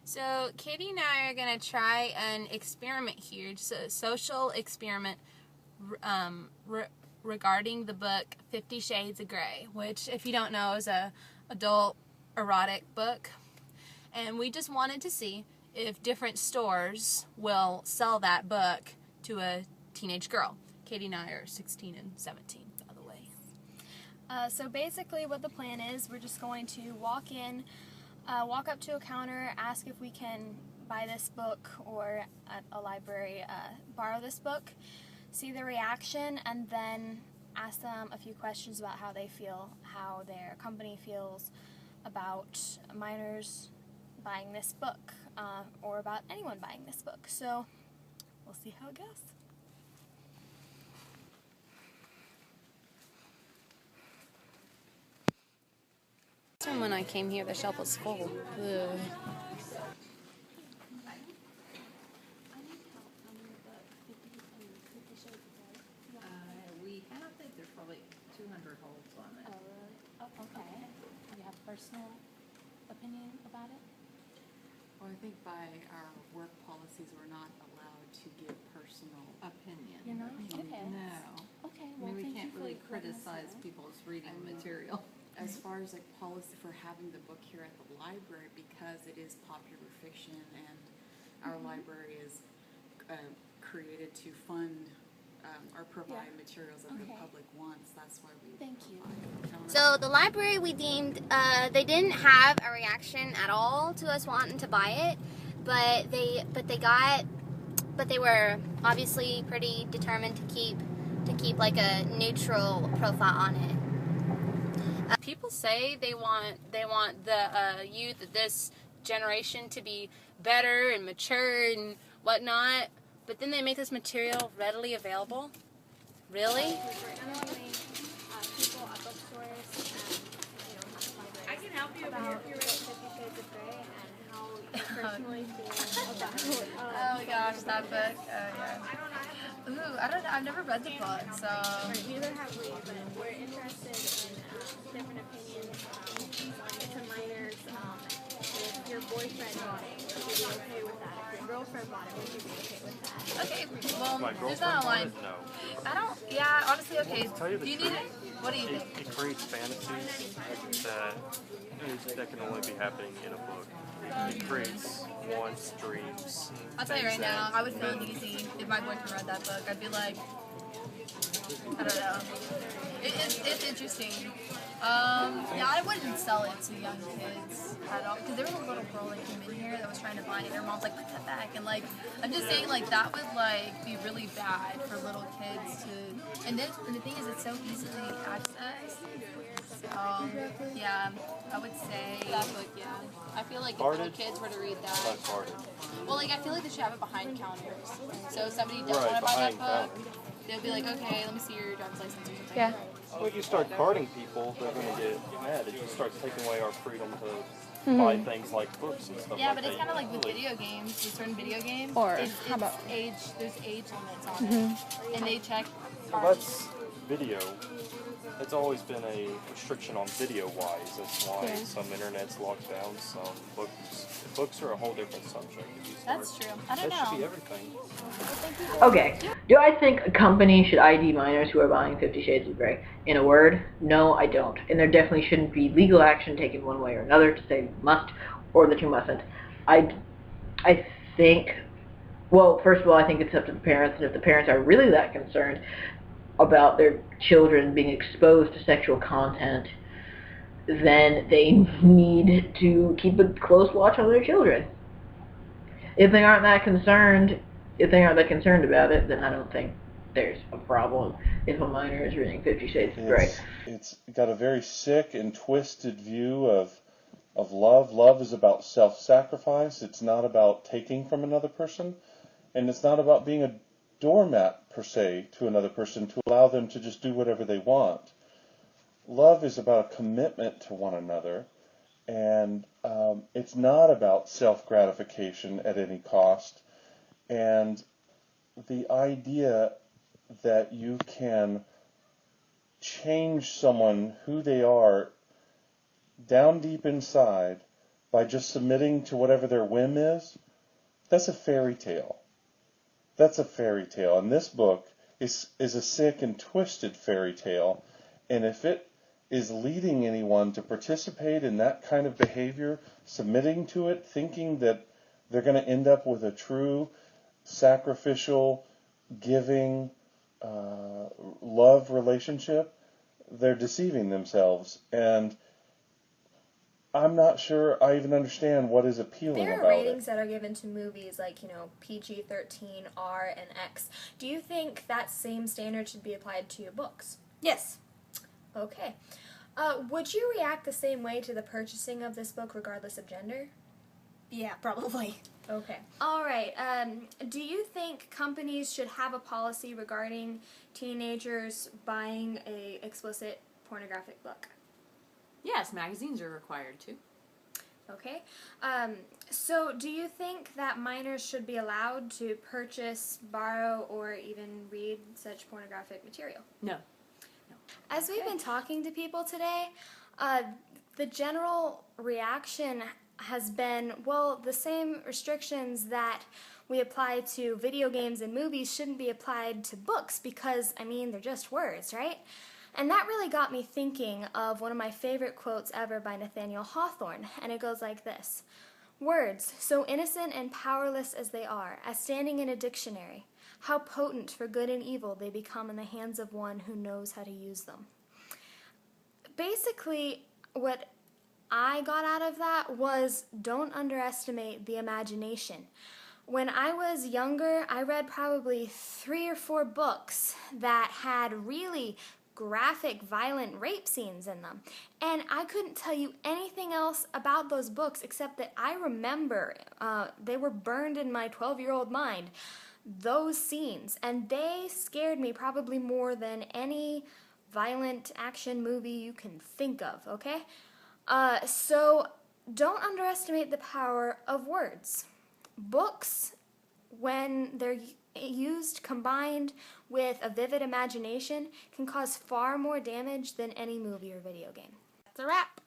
So Katie and I are going to try an experiment here, just a social experiment regarding the book 50 Shades of Grey, which, if you don't know, is a adult erotic book. And we just wanted to see if different stores will sell that book to a teenage girl. Katie and I are 16 and 17, by the way. So basically what the plan is, we're just going to walk up to a counter, ask if we can buy this book or at a library borrow this book, see their reaction, and then ask them a few questions about how they feel, how their company feels about minors buying this book, or about anyone buying this book. So we'll see how it goes. When I came here, the shelf was full. Ugh. We have it. There's probably 200 holds on it. Oh, really? Oh, okay. Do you have a personal opinion about it? Well, I think by our work policies, we're not allowed to give personal opinion. You're not? Okay. No. Okay, I well, mean, we thank can't you for really letting us criticize know. people's reading material. As far as like policy for having the book here at the library, because it is popular fiction and our library is created to fund or provide materials that the public wants, that's why we Thank you. provide. So the library, we deemed, they didn't have a reaction at all to us wanting to buy it, but they were obviously pretty determined to keep like a neutral profile on it. People say they want the youth of this generation to be better and mature and whatnot, but then they make this material readily available. Really? I can help you about 50 Shades of Grey and how you personally feel about it. Oh my gosh, that book. Oh yeah. Ooh, I don't know. I've never read the book, so. Neither have we, but we're interested in different opinions on it to minors. If your boyfriend bought it, would you be okay with that? If your girlfriend bought it, would you be okay with that? Okay, well, My there's not a line. girlfriend wanted to know. I don't. Yeah, honestly, okay. To tell you the Do you truth, need it? What do you think? It creates fantasies that can only be happening in a book. It creates wants, dreams. I'll tell you right things now, that I would feel men- uneasy if my boyfriend read that book. I'd be like, I don't know. It's interesting. Yeah, I wouldn't sell it to young kids at all. Because there was a little girl that came in here that was trying to buy it. Her mom's like, put that back. And like, I'm just saying, like, that would like be really bad for little kids to. And the thing is, it's so easily accessed. Yeah, I would say that book. Yeah, I feel like if little Guarded? kids were to read Less that. guarded. Well, like I feel like they should have it behind counters. So if somebody doesn't Right, want to buy that behind book, they'll be like, okay, let me see your driver's license or something. Yeah. When you start carding people, they're going to get mad. It just starts taking away our freedom to buy things like books and stuff Yeah, like but that. it's kind of like with Really- video games, with certain video games. Or it's how about- age? There's age limits on it, and they check. Well, that's video. It's always been a restriction on video-wise. That's why some internet's locked down, some books. Books are a whole different subject. If you start, That's true. I don't that should be know. everything. Okay. Do I think a company should ID minors who are buying 50 Shades of Grey? In a word, no, I don't. And there definitely shouldn't be legal action taken one way or another to say you must or that you mustn't. I think, well, first of all, I think it's up to the parents, and if the parents are really that concerned about their children being exposed to sexual content, then they need to keep a close watch on their children. If they aren't that concerned about it, then I don't think there's a problem if a minor is reading 50 Shades of Grey. It's got a very sick and twisted view of love. Love is about self-sacrifice. It's not about taking from another person, and it's not about being a doormat per se to another person to allow them to just do whatever they want. Love is about a commitment to one another, and it's not about self-gratification at any cost. And the idea that you can change someone who they are down deep inside by just submitting to whatever their whim is, that's a fairy tale. That's a fairy tale. And this book is a sick and twisted fairy tale. And if it is leading anyone to participate in that kind of behavior, submitting to it, thinking that they're going to end up with a true sacrificial, giving, love relationship, they're deceiving themselves. And I'm not sure I even understand what is appealing There about are it. ratings that are given to movies like, PG-13, R, and X. Do you think that same standard should be applied to books? Yes. Okay. Would you react the same way to the purchasing of this book regardless of gender? Yeah, probably. Okay. All right. Do you think companies should have a policy regarding teenagers buying a explicit pornographic book? Yes, magazines are required to. Okay. So do you think that minors should be allowed to purchase, borrow, or even read such pornographic material? No. As we've been talking to people today, the general reaction has been, well, the same restrictions that we apply to video games and movies shouldn't be applied to books because, they're just words, right? And that really got me thinking of one of my favorite quotes ever by Nathaniel Hawthorne, and it goes like this. Words, so innocent and powerless as they are, as standing in a dictionary, how potent for good and evil they become in the hands of one who knows how to use them. Basically, what I got out of that was don't underestimate the imagination. When I was younger, I read probably 3 or 4 books that had really graphic, violent rape scenes in them. And I couldn't tell you anything else about those books except that I remember they were burned in my 12-year-old mind, those scenes. And they scared me probably more than any violent action movie you can think of, okay? So don't underestimate the power of words. Books, when they're used combined with a vivid imagination, can cause far more damage than any movie or video game. That's a wrap.